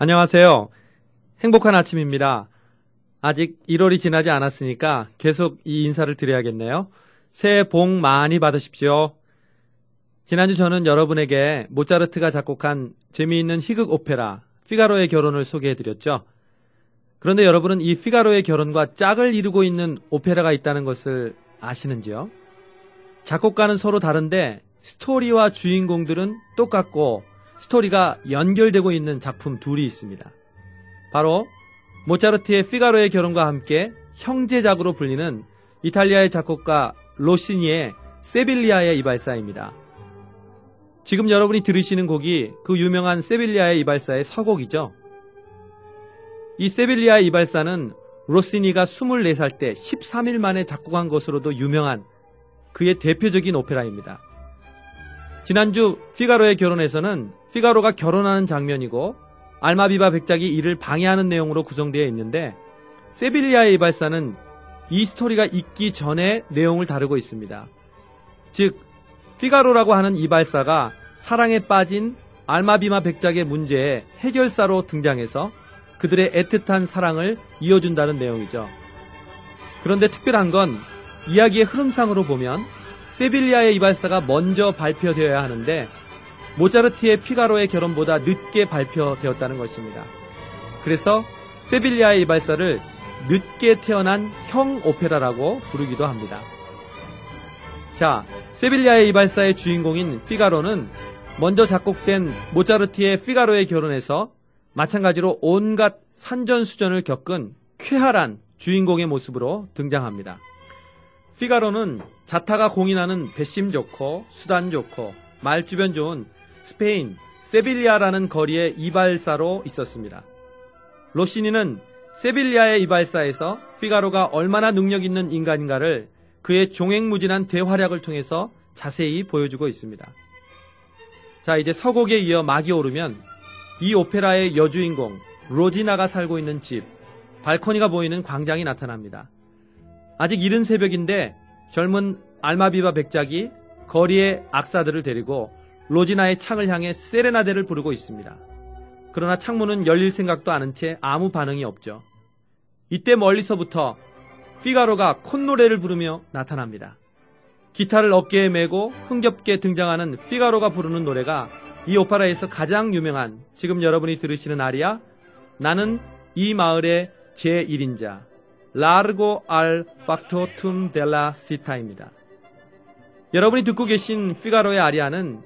안녕하세요. 행복한 아침입니다. 아직 1월이 지나지 않았으니까 계속 이 인사를 드려야겠네요. 새해 복 많이 받으십시오. 지난주 저는 여러분에게 모차르트가 작곡한 재미있는 희극 오페라 피가로의 결혼을 소개해드렸죠. 그런데 여러분은 이 피가로의 결혼과 짝을 이루고 있는 오페라가 있다는 것을 아시는지요? 작곡가는 서로 다른데 스토리와 주인공들은 똑같고 스토리가 연결되고 있는 작품 둘이 있습니다. 바로 모차르트의 피가로의 결혼과 함께 형제작으로 불리는 이탈리아의 작곡가 로시니의 세빌리아의 이발사입니다. 지금 여러분이 들으시는 곡이 그 유명한 세빌리아의 이발사의 서곡이죠. 이 세빌리아의 이발사는 로시니가 24살 때 13일 만에 작곡한 것으로도 유명한 그의 대표적인 오페라입니다. 지난주 피가로의 결혼에서는 피가로가 결혼하는 장면이고 알마비바 백작이 이를 방해하는 내용으로 구성되어 있는데 세빌리아의 이발사는 이 스토리가 있기 전에 내용을 다루고 있습니다. 즉 피가로라고 하는 이발사가 사랑에 빠진 알마비마 백작의 문제의 해결사로 등장해서 그들의 애틋한 사랑을 이어준다는 내용이죠. 그런데 특별한 건 이야기의 흐름상으로 보면 세빌리아의 이발사가 먼저 발표되어야 하는데 모차르트의 피가로의 결혼보다 늦게 발표되었다는 것입니다. 그래서 세빌리아의 이발사를 늦게 태어난 형 오페라라고 부르기도 합니다. 자, 세빌리아의 이발사의 주인공인 피가로는 먼저 작곡된 모차르트의 피가로의 결혼에서 마찬가지로 온갖 산전수전을 겪은 쾌활한 주인공의 모습으로 등장합니다. 피가로는 자타가 공인하는 배심 좋고 수단 좋고 말주변 좋은 스페인 세빌리아라는 거리의 이발사로 있었습니다. 로시니는 세빌리아의 이발사에서 피가로가 얼마나 능력 있는 인간인가를 그의 종횡무진한 대활약을 통해서 자세히 보여주고 있습니다. 자, 이제 서곡에 이어 막이 오르면 이 오페라의 여주인공 로지나가 살고 있는 집, 발코니가 보이는 광장이 나타납니다. 아직 이른 새벽인데 젊은 알마비바 백작이 거리의 악사들을 데리고 로지나의 창을 향해 세레나데를 부르고 있습니다. 그러나 창문은 열릴 생각도 않은 채 아무 반응이 없죠. 이때 멀리서부터 피가로가 콧노래를 부르며 나타납니다. 기타를 어깨에 메고 흥겹게 등장하는 피가로가 부르는 노래가 이 오페라에서 가장 유명한 지금 여러분이 들으시는 아리아 나는 이 마을의 제1인자 라르고 알 팍토툼 델라 시타입니다. 여러분이 듣고 계신 피가로의 아리아는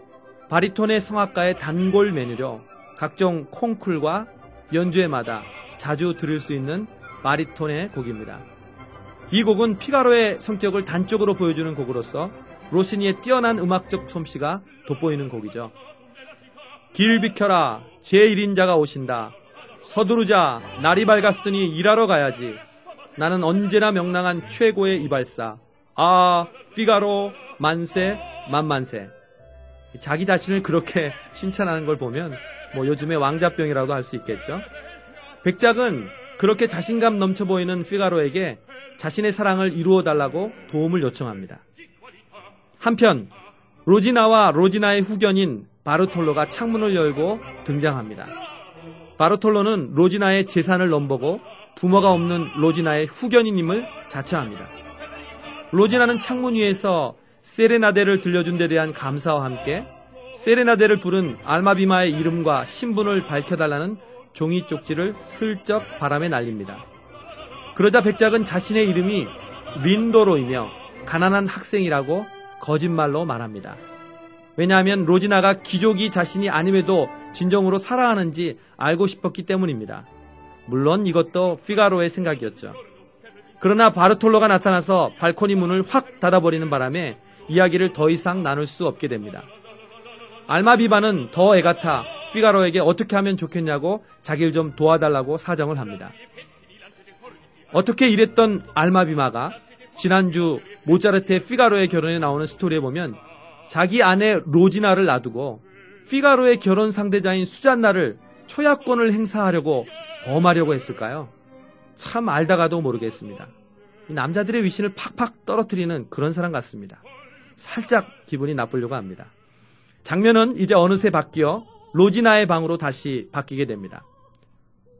바리톤의 성악가의 단골 메뉴로 각종 콩쿨과 연주회마다 자주 들을 수 있는 바리톤의 곡입니다. 이 곡은 피가로의 성격을 단적으로 보여주는 곡으로서 로시니의 뛰어난 음악적 솜씨가 돋보이는 곡이죠. 길 비켜라 제1인자가 오신다. 서두르자 날이 밝았으니 일하러 가야지. 나는 언제나 명랑한 최고의 이발사. 아 피가로 만세 만만세. 자기 자신을 그렇게 칭찬하는 걸 보면 요즘의 왕자병이라도 할 수 있겠죠. 백작은 그렇게 자신감 넘쳐 보이는 피가로에게 자신의 사랑을 이루어달라고 도움을 요청합니다. 한편 로지나와 로지나의 후견인 바르톨로가 창문을 열고 등장합니다. 바르톨로는 로지나의 재산을 넘보고 부모가 없는 로지나의 후견인임을 자처합니다. 로지나는 창문 위에서 세레나데를 들려준 데 대한 감사와 함께 세레나데를 부른 알마비마의 이름과 신분을 밝혀달라는 종이 쪽지를 슬쩍 바람에 날립니다. 그러자 백작은 자신의 이름이 린도로이며 가난한 학생이라고 거짓말로 말합니다. 왜냐하면 로지나가 귀족이 자신이 아님에도 진정으로 사랑하는지 알고 싶었기 때문입니다. 물론 이것도 피가로의 생각이었죠. 그러나 바르톨로가 나타나서 발코니 문을 확 닫아버리는 바람에 이야기를 더 이상 나눌 수 없게 됩니다. 알마비바는 더 애가 타 피가로에게 어떻게 하면 좋겠냐고 자기를 좀 도와달라고 사정을 합니다. 어떻게 이랬던 알마비마가 지난주 모차르트의 피가로의 결혼에 나오는 스토리에 보면 자기 아내 로지나를 놔두고 피가로의 결혼 상대자인 수잔나를 초야권을 행사하려고 범하려고 했을까요? 참 알다가도 모르겠습니다. 이 남자들의 위신을 팍팍 떨어뜨리는 그런 사람 같습니다. 살짝 기분이 나쁘려고 합니다. 장면은 이제 어느새 바뀌어 로지나의 방으로 다시 바뀌게 됩니다.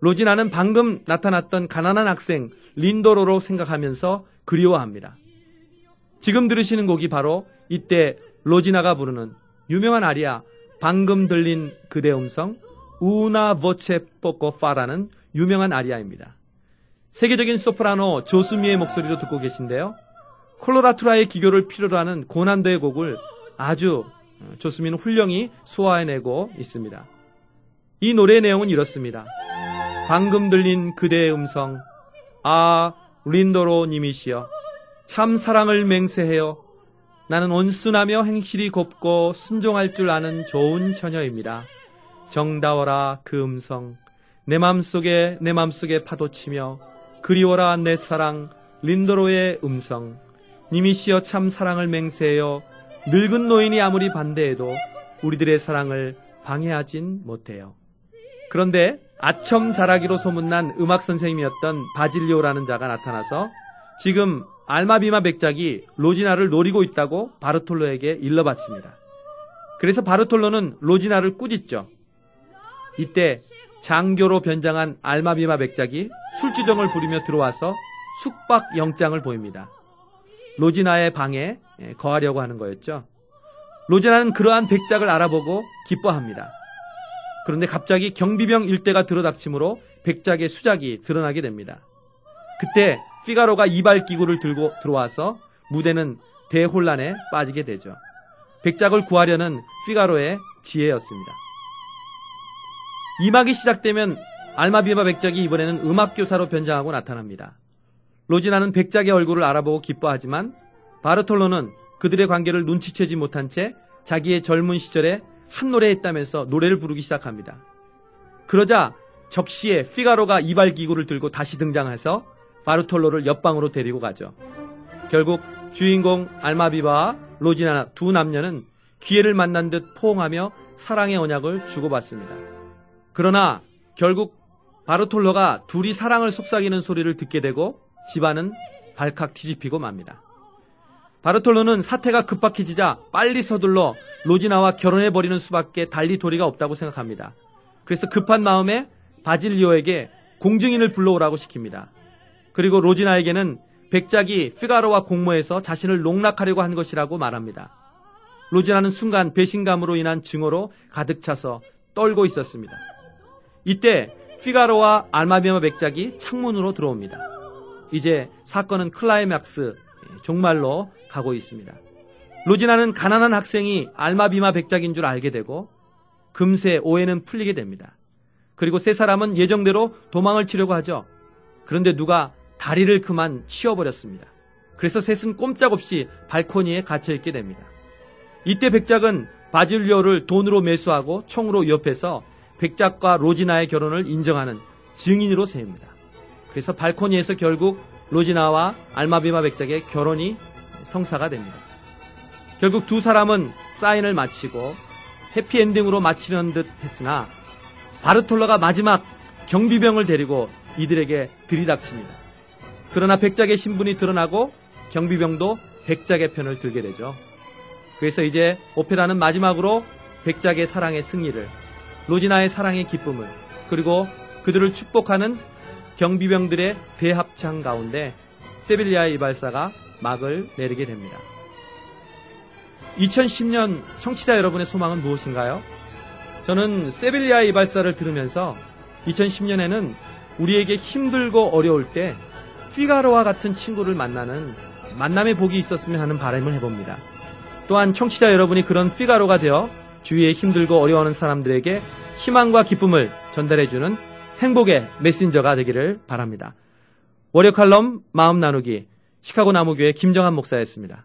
로지나는 방금 나타났던 가난한 학생 린도로로 생각하면서 그리워합니다. 지금 들으시는 곡이 바로 이때 로지나가 부르는 유명한 아리아 방금 들린 그대 음성 우나 보체 포코 파라는 유명한 아리아입니다. 세계적인 소프라노 조수미의 목소리로 듣고 계신데요. 콜로라투라의 기교를 필요로 하는 고난도의 곡을 아주 조수미는 훌륭히 소화해내고 있습니다. 이 노래의 내용은 이렇습니다. 방금 들린 그대의 음성 아 린도로 님이시여 참 사랑을 맹세해요. 나는 온순하며 행실이 곱고 순종할 줄 아는 좋은 처녀입니다. 정다워라 그 음성 내 맘속에 파도치며 그리워라 내 사랑 린도로의 음성 님이시여 참 사랑을 맹세해요. 늙은 노인이 아무리 반대해도 우리들의 사랑을 방해하진 못해요. 그런데 아첨 잘하기로 소문난 음악 선생님이었던 바질리오라는 자가 나타나서 지금 알마비마 백작이 로지나를 노리고 있다고 바르톨로에게 일러바칩니다. 그래서 바르톨로는 로지나를 꾸짖죠. 이때 장교로 변장한 알마비마 백작이 술주정을 부리며 들어와서 숙박 영장을 보입니다. 로지나의 방에 거하려고 하는 거였죠. 로지나는 그러한 백작을 알아보고 기뻐합니다. 그런데 갑자기 경비병 일대가 들어닥치므로 백작의 수작이 드러나게 됩니다. 그때 피가로가 이발기구를 들고 들어와서 무대는 대혼란에 빠지게 되죠. 백작을 구하려는 피가로의 지혜였습니다. 2막이 시작되면 알마비마 백작이 이번에는 음악교사로 변장하고 나타납니다. 로지나는 백작의 얼굴을 알아보고 기뻐하지만 바르톨로는 그들의 관계를 눈치채지 못한 채 자기의 젊은 시절에 한 노래 했다면서 노래를 부르기 시작합니다. 그러자 적시에 피가로가 이발기구를 들고 다시 등장해서 바르톨로를 옆방으로 데리고 가죠. 결국 주인공 알마비바와 로지나 두 남녀는 기회를 만난 듯 포옹하며 사랑의 언약을 주고받습니다. 그러나 결국 바르톨로가 둘이 사랑을 속삭이는 소리를 듣게 되고 집안은 발칵 뒤집히고 맙니다. 바르톨로는 사태가 급박해지자 빨리 서둘러 로지나와 결혼해버리는 수밖에 달리 도리가 없다고 생각합니다. 그래서 급한 마음에 바질리오에게 공증인을 불러오라고 시킵니다. 그리고 로지나에게는 백작이 피가로와 공모해서 자신을 농락하려고 한 것이라고 말합니다. 로지나는 순간 배신감으로 인한 증오로 가득 차서 떨고 있었습니다. 이때 피가로와 알마비마 백작이 창문으로 들어옵니다. 이제 사건은 클라이맥스 종말로 가고 있습니다. 로지나는 가난한 학생이 알마비마 백작인 줄 알게 되고 금세 오해는 풀리게 됩니다. 그리고 세 사람은 예정대로 도망을 치려고 하죠. 그런데 누가 다리를 그만 치워버렸습니다. 그래서 셋은 꼼짝없이 발코니에 갇혀있게 됩니다. 이때 백작은 바질리오를 돈으로 매수하고 총으로 위협해서 백작과 로지나의 결혼을 인정하는 증인으로 세웁니다. 그래서 발코니에서 결국 로지나와 알마비마 백작의 결혼이 성사가 됩니다. 결국 두 사람은 사인을 마치고 해피엔딩으로 마치려는 듯 했으나 바르톨로가 마지막 경비병을 데리고 이들에게 들이닥칩니다. 그러나 백작의 신분이 드러나고 경비병도 백작의 편을 들게 되죠. 그래서 이제 오페라는 마지막으로 백작의 사랑의 승리를, 로지나의 사랑의 기쁨을, 그리고 그들을 축복하는 경비병들의 대합창 가운데 세빌리아의 이발사가 막을 내리게 됩니다. 2010년 청취자 여러분의 소망은 무엇인가요? 저는 세빌리아의 이발사를 들으면서 2010년에는 우리에게 힘들고 어려울 때 피가로와 같은 친구를 만나는 만남의 복이 있었으면 하는 바람을 해봅니다. 또한 청취자 여러분이 그런 피가로가 되어 주위에 힘들고 어려워하는 사람들에게 희망과 기쁨을 전달해주는 행복의 메신저가 되기를 바랍니다. 월요 칼럼 마음 나누기 시카고 나무교회 김정한 목사였습니다.